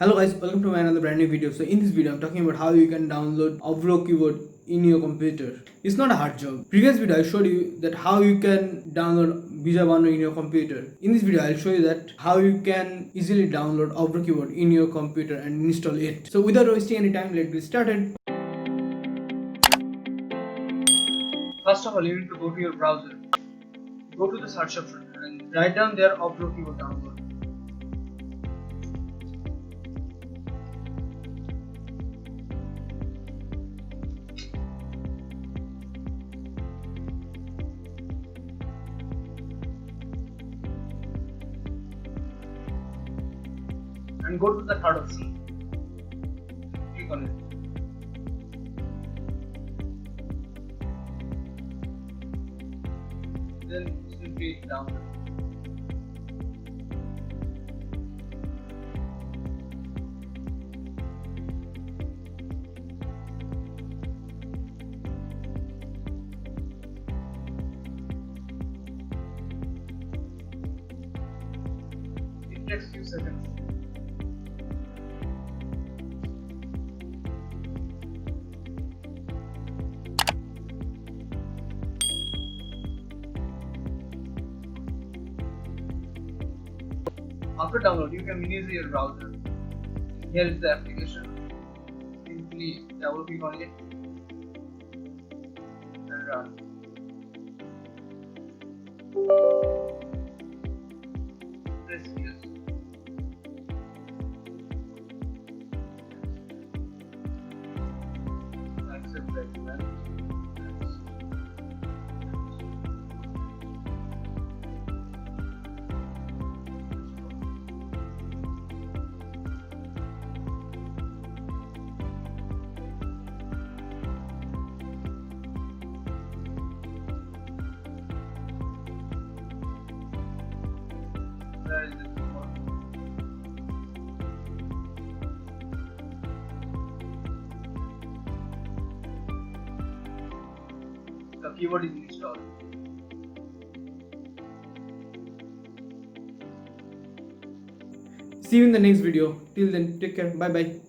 Hello guys, welcome to my another brand new video. So in this video I'm talking about how you can download Avro keyboard in your computer. It's not a hard job. Previous video I showed you that how you can download bangla in your computer. In this video I'll show you that how you can easily download Avro keyboard in your computer and install it. So without wasting any time, let's get started. First of all, you need to go to your browser. Go to the search option and write down there Avro keyboard download. And go to the third option. Click on it. Then simply download. It takes few seconds. After download, you can manage your browser. Here is the application. Simply double click on it and run. Press yes. Accept the command. Where is the keyboard? The keyboard is installed. See you in the next video. Till then, take care. Bye bye.